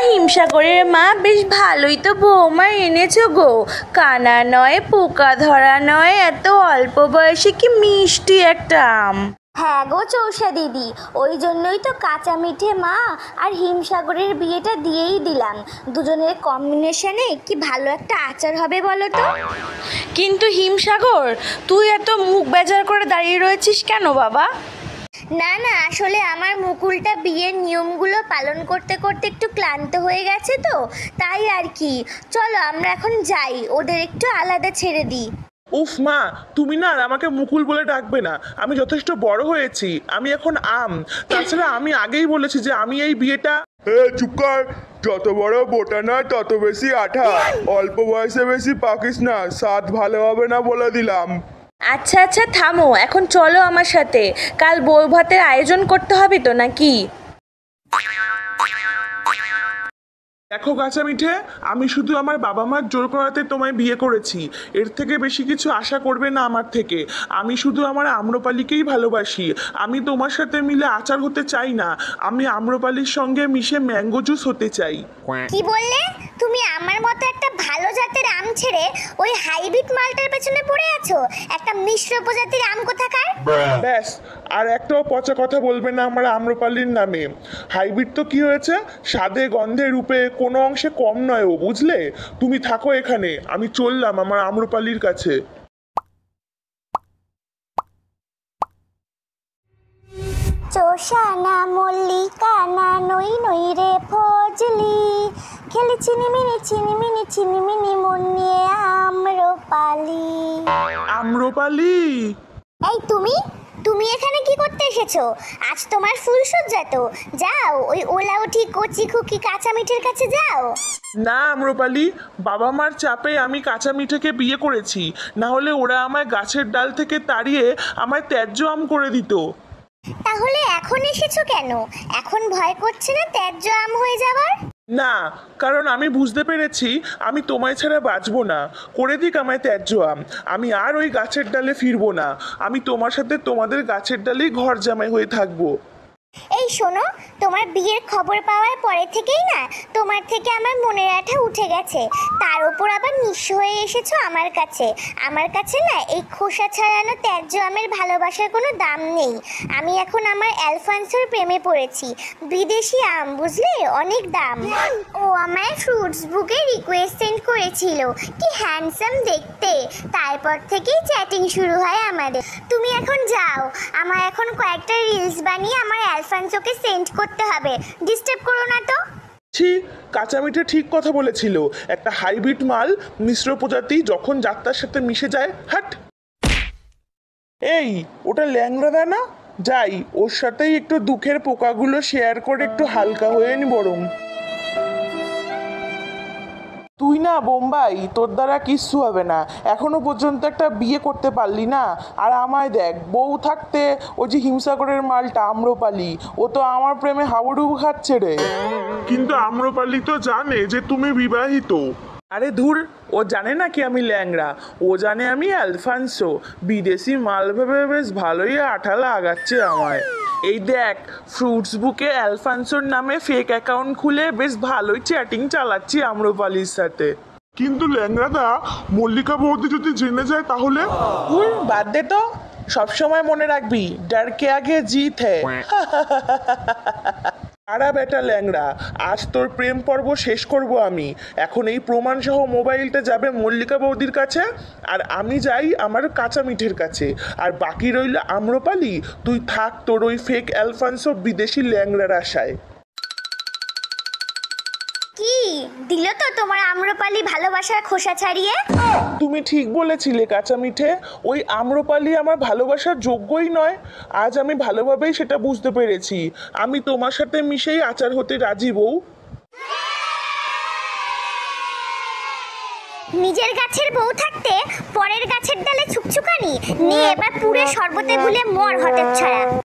হিমসাগরের মা বেশ ভালোই তো বৌমা এনেছো গো। কানা নয়, পোকা ধরা নয়, এত অল্প বয়সে কি মিষ্টি একটা আম। হ্যাঁ গো চৌষা দিদি, ওই জন্যই তো কাঁচা মিঠে মা আর হিমসাগরের বিয়েটা দিয়েই দিলাম। দুজনের কম্বিনেশনে কি ভালো একটা আচার হবে বলো তো। কিন্তু হিমসাগর, তুই এত মুখ বেজার করে দাঁড়িয়ে রয়েছিস কেন বাবা? না না, আসলে আমার মুকুলটা বিয়ের নিয়মগুলো পালন করতে করতে একটু ক্লান্ত হয়ে গেছে তো, তাই আর কি। চলো আমরা এখন যাই, ওদের একটু আলাদা ছেড়ে দিই। উফ মা, তুমি না আর আমাকে মুকুল বলে ডাকবে না। আমি যথেষ্ট বড় হয়েছি, আমি এখন আম। তাছাড়া আমি আগেই বলেছি যে আমি এই বিয়েটা। চুপ কর। যত বড় বোটা নয় তত বেশি আঠা। অল্প বয়সে বেশি পাকিস না, স্বাদ ভালো হবে না বলে দিলাম। আচ্ছা আচ্ছা থামো, এখন চলো আমার সাথে। কাল বউ ভাতের আয়োজন করতে হবে তো নাকি? দেখো কাঁচা মিঠে, আমি শুধু আমার বাবা মার জোর করাতে তোমায় বিয়ে করেছি। এর থেকে বেশি কিছু আশা করবে না আমার থেকে। আমি শুধু আমার আম্রপালিকেই ভালোবাসি। আমি তোমার সাথে মিলে আচার হতে চাই না, আমি আম্রপালির সঙ্গে মিশে ম্যাঙ্গো জুস হতে চাই। কি বললে? তুমি আমার মতো একটা ভালো জাতের আম ছেড়ে ওই হাইব্রিড মালটার পেছনে পড়ে আছো? একটা মিশ্র প্রজাতির আম কোথাকার। ব্যাস, আর একটাও পচা কথা বলবে না আমার আম্রপালির নামে। হাইব্রিড তো কি হয়েছে, স্বাদে গন্ধে রূপে কোনো অংশে কম নয় ও, বুঝলে? তুমি থাকো এখানে, আমি চললাম আমার আম্রপালির কাছে। চোষানা মল্লিকা না নই নই রে ফজলি, খেলি চিনিমিনি চিনিমিনি চিনিমিনি মন নিয়ে আম্রপালি। আম্রপালি, এই তুমি তুমি এখানে কি করতে এসেছো? আজ তোমার ফুলসজ্জা তো, যাও ওই ওলাউঠি কচি খুকি কাঁচা মিঠের কাছে যাও। না আম্রপালি, বাবা মার চাপে আমি কাঁচা মিঠেকে বিয়ে করেছি, না হলে ওরা আমায় গাছের ডাল থেকে তাড়িয়ে আমায় ত্যায্য আম করে দিত। তাহলে এখন এসেছো কেন? এখন ভয় করছে না ত্যায্য আম হয়ে যাবার? না, কারণ আমি বুঝতে পেরেছি আমি তোমায় ছাড়া বাঁচবো না। করে দিক আমায় ত্যায্য আম, আমি আর ওই গাছের ডালে ফিরবো না। আমি তোমার সাথে তোমাদের গাছের ডালেই ঘর জামাই হয়ে থাকবো। এই শোনো, তোমার বিয়ের খবর পাওয়ার পরে থেকেই না তোমার থেকে আমার মনের আঠা উঠে গেছে। তার উপর আবার নিঃস্ব হয়ে এসেছো আমার কাছে। আমার কাছে না এই খোসা ছাড়ানো ত্যায্য আমের ভালোবাসার কোনো দাম নেই। আমি এখন আমার অ্যালফান্সোর প্রেমে পড়েছি। বিদেশি আম, বুঝলে, অনেক দাম। ও আমায় ফ্রুটস বুকে রিকোয়েস্ট সেন্ড করেছিল, কি হ্যান্ডসাম দেখতে। তারপর থেকেই চ্যাটিং শুরু হয় আমাদের। তুমি এখন যাও, আমার এখন কয়েকটা রিলস বানিয়ে আমার অ্যালফান্সোকে সেন্ড করতে হবে। ডিস্টার্ব করো না তো। ছি, কাঁচা মিঠে ঠিক কথা বলেছিল। একটা হাইব্রিড মাল, মিশ্র প্রজাতি যখন যাত্রার সাথে মিশে যায়, হাট। এই, ওটা ল্যাংড়া না? যাই, ওর সাথেই একটু দুঃখের পোকাগুলো শেয়ার করে একটু হালকা হয়ে নি বরং। তুই না বোম্বাই, তোর দ্বারা কিচ্ছু হবে না। এখনো পর্যন্ত একটা বিয়ে করতে পারলি না। আর আমায় দেখ, বউ থাকতে ওই যে হিমসাগরের মালটা আম্রপালি, ও তো আমার প্রেমে হাবুডুবু খাচ্ছে রে। কিন্তু আম্রপালি তো জানে যে তুমি বিবাহিত। আরে ধুর, ও জানে না কি আমি ল্যাংড়া, ও জানে আমি অ্যালফান্সো। বিদেশি মাল ভেবে বেশ ভালোই আঠা লাগাচ্ছে আমায়। এই দেখ, ফ্রুটস বুকে অ্যালফান্সোর নামে ফেক অ্যাকাউন্ট খুলে বেশ ভালোই চ্যাটিং চালাচ্ছি আম্রপালির সাথে। কিন্তু ল্যাংড়াদা, মল্লিকা বৌদি যদি জেনে যায় তাহলে? বাদ দে তো, সবসময় মনে রাখবি, ডর কে আগে জিত হ্যায়। আরা বেটা ল্যাংড়া, আজ তোর প্রেম পর্ব শেষ করব আমি। এখন এই প্রমাণ সহ মোবাইলটা যাবে মল্লিকা বৌদির কাছে, আর আমি যাই আমার কাঁচা মিঠের কাছে। আর বাকি রইল আম্রপালি, তুই থাক তোর ওই ফেক অ্যালফান্সো বিদেশি ল্যাংড়ার আশায়। কি দিল তো তোমার আম্রপালি ভালোবাসার খোসা ছাড়িয়ে? তুমি ঠিক বলেছিলে কাঁচা মিঠে, ওই আম্রপালি আমার ভালোবাসার যোগ্যই নয়। আজ আমি ভালোভাবেই সেটা বুঝতে পেরেছি। আমি তোমার সাথে মিশেই আচার হতে রাজি বউ। নিজের গাছের বউ থাকতে পরের গাছের ডালে ছুকছুকানি নিয়ে এবার পুরে শরবতে ভুলে মর হতে ছাড়া।